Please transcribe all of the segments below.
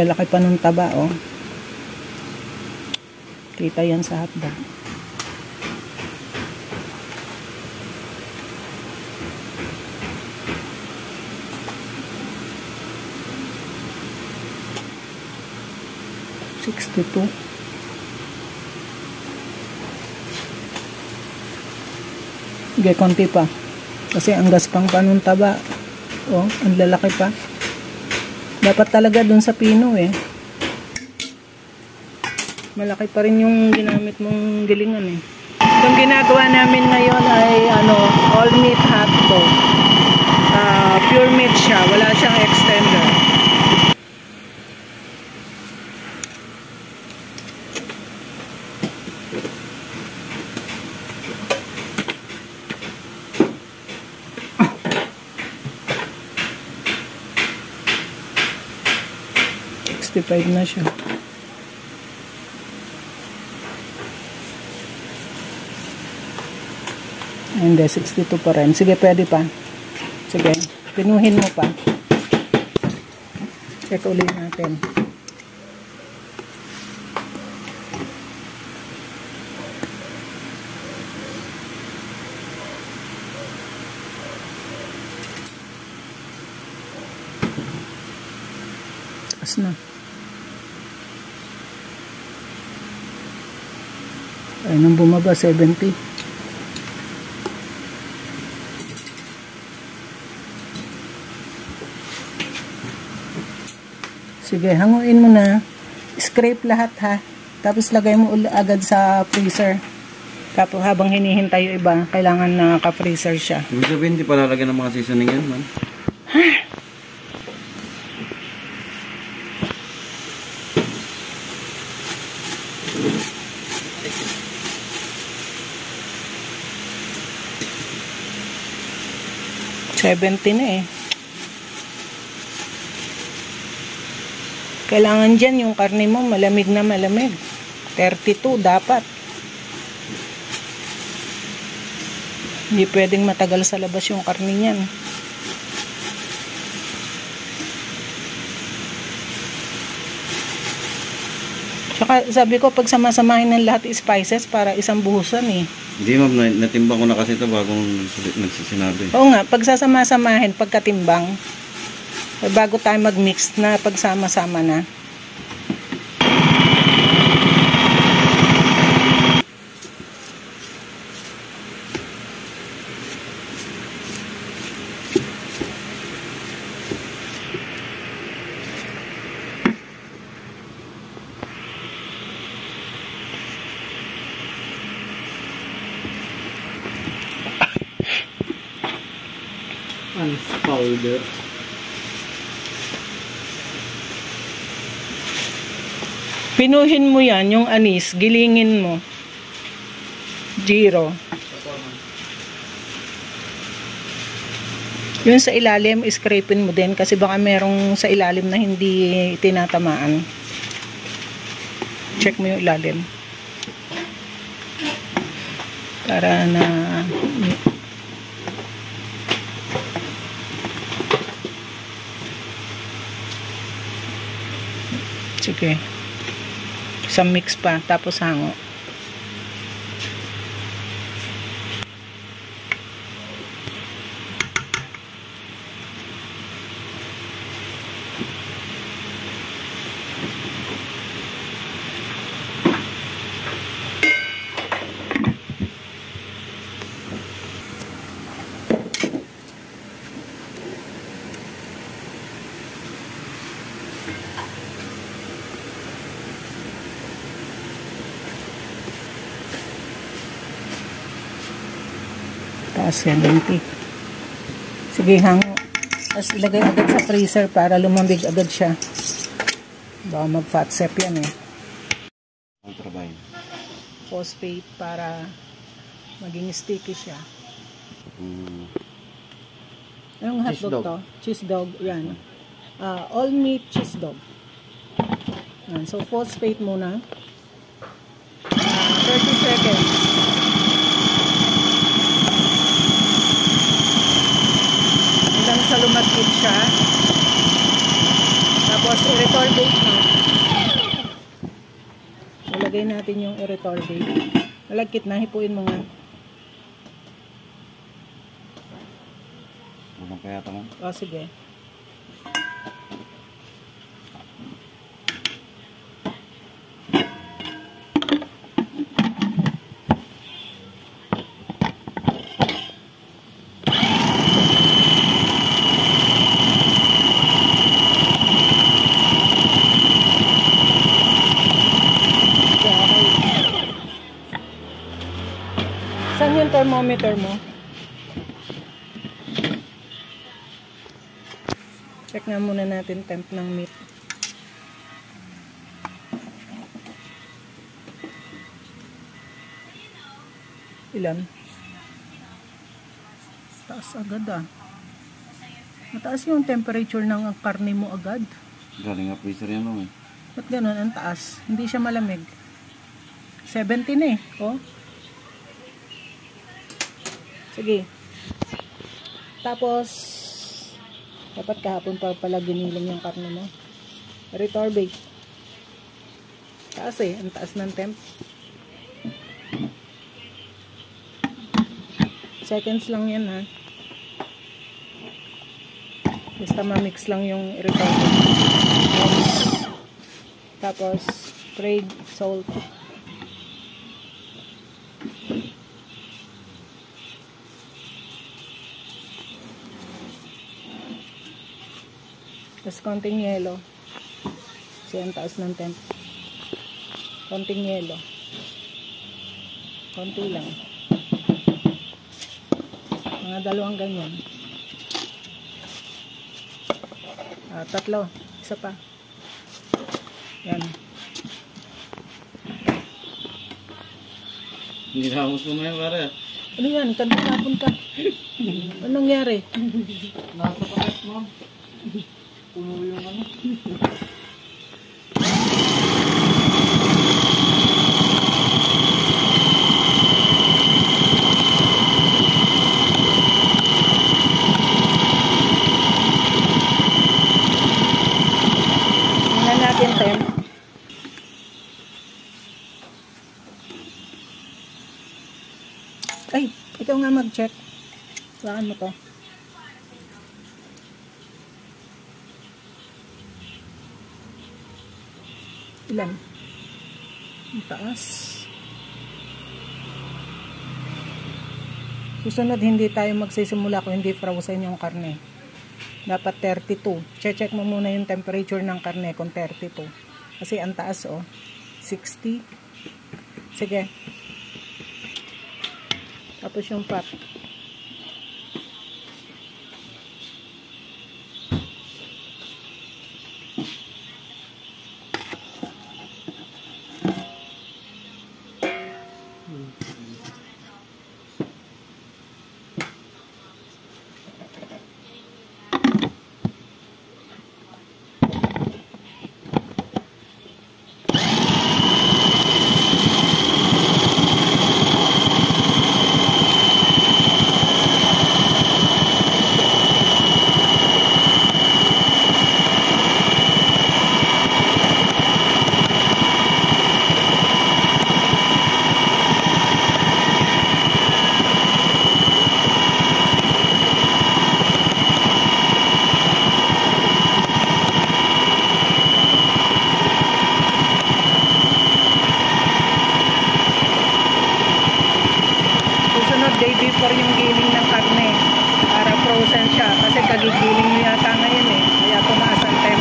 lalaki pa nung taba, oh. Kita yan sa hotdog. $62. Sige, konti pa. Kasi ang gaspang pa nung taba. Oh, ang lalaki pa. Dapat talaga dun sa pino eh. Malaki pa rin yung ginamit mong gilingan eh. Itong ginagawa namin ngayon ay all meat hotdog. Pure meat siya. Wala siyang extender. $65 na siya. Hindi, 62 pa rin. Sige, pwede pa. Sige, pinuhin mo pa. Check ulit natin. Taas na. Ay, nang bumaba, 70. Sige, hanguin mo na. Scrape lahat ha. Tapos lagay mo agad sa freezer. Tapos habang hinihintay yung iba, kailangan na ka-freezer siya. Ibig sabihin, hindi pa lalagyan ng mga seasoning yan, man. $70 na eh. Kailangan dyan yung karne mo malamig na malamig. 32 dapat. Hindi pwedeng matagal sa labas yung karne niyan. Tsaka sabi ko pag samasamahin ng lahat spices para isang buhusan eh. Hindi ma'am, natimbang ko na kasi ito bagong nagsisinabi. Oo nga, pag sasama-samahin, pagkatimbang, bago tayo mag-mix na pagsama-sama na. Powder. Pinuhin mo yan, yung anis, gilingin mo. Zero. Yung sa ilalim, scrapein mo din kasi baka merong sa ilalim na hindi tinatamaan. Check mo yung ilalim. Para na... Sige. Sa mix pa, tapos hango. Taas 70. Sige, hango. Tapos ilagay agad sa freezer para lumambig agad siya. Baka mag-fat sep yan eh. Phosphate para maging sticky siya. Anong hotdog to? Cheese dog. Yan. All meat cheese dog. Yan. So, phosphate muna. 30 seconds. Hanggang sa lumagkit siya. Tapos, retardate na. Ilagay natin yung retardate. Malagkit na, hipuin mo nga. Walang kaya mo. O, sige. Saan yung thermometer mo? Check nga muna natin temp ng meat. Ilan? Taas agad ah. Mataas yung temperature ng karne mo agad. Galing nga freezer yan lang eh. Ba't ganun? Ang taas. Hindi siya malamig. 17 eh. Oh. Sige. Tapos, dapat kahapon pa pala giniling yung karne mo. Retardate. Taas eh. Ang taas ng temp. Seconds lang yan ha. Basta ma-mix lang yung retardate. Tapos, sprayed salt. Tapos konting yelo. Kasi ang taas ng temp. Konting yelo. Konti lang. Mga dalawang ganyan. Tatlo. Isa pa. Yan. Nilamos mo na yan, pare. Ano yan? Kanapon ka. Anong nangyari? Nasa paket mo. Puno yung ano. Tingnan natin temp. Ay, ikaw nga mag-check. Saan mo to? Ilan? Ang taas. Susunod, hindi tayo magsisimula kung hindi frozen yung karne. Dapat 32. Check mo muna yung temperature ng karne kung 32. Kasi ang taas oh. 60. Sige. Tapos yung fat. Day before yung giling ng karne para frozen siya kasi kagigiling mo yata ngayon eh kaya tumaas ang temp.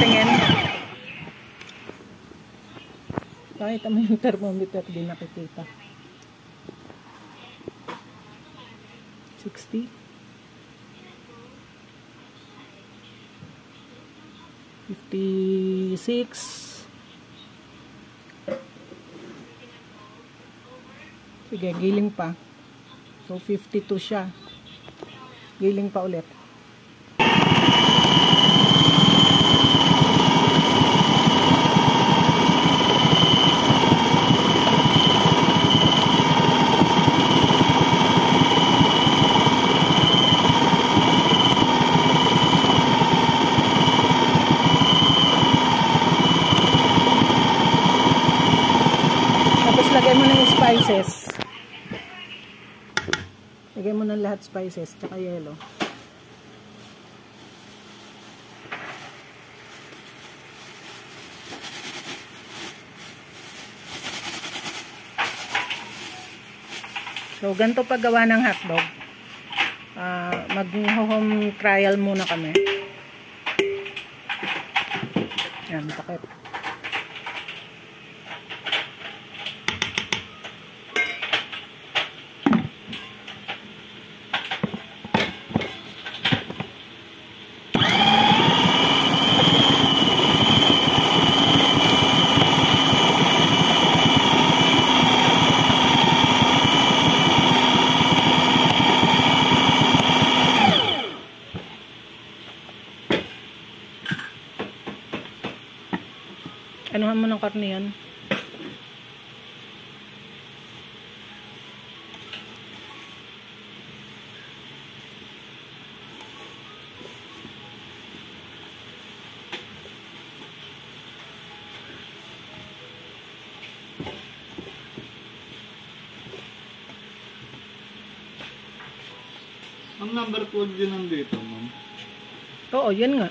Tingin nakita mo yung thermometer, di nakikita. 60 56. Sige, giling pa. So 52 siya. Giling pa ulit. spices. Lagay mo ng lahat spices, tsaka yelo. So, ganito paggawa ng hotdog. Mag-home trial muna kami. Yan, takip. Anuhan mo ng karne yan. Ang number code yun nandito, ma'am. Oo, yan nga.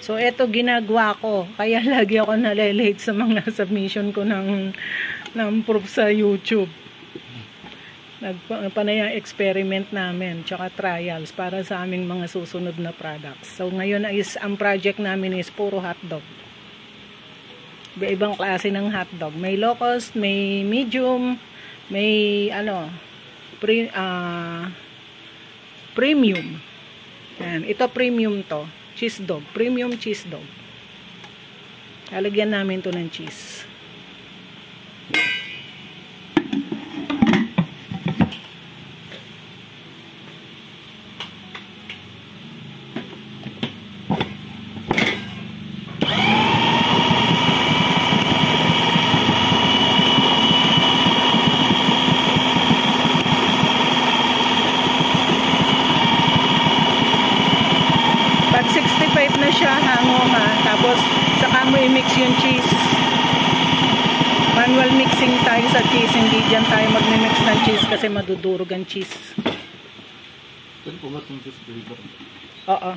So, eto ginagawa ko. Kaya lagi ako nalilate sa mga submission ko ng proof sa YouTube. Panayang experiment namin, tsaka trials para sa aming mga susunod na products. So, ngayon is, ang project namin is puro hotdog. Ibang klase ng hotdog. May low cost, may medium, may premium. Yan. Ito premium to. Cheese dog. Premium cheese dog. Lalagyan namin to ng cheese. Pag 65 na siya, hango ha. Tapos, saka mo i-mix yung cheese. Manual mixing tayo sa cheese. Hindi dyan tayo mag-mix ng cheese kasi madudurog ang cheese. Saan po ba itong cheese flavor? Oo.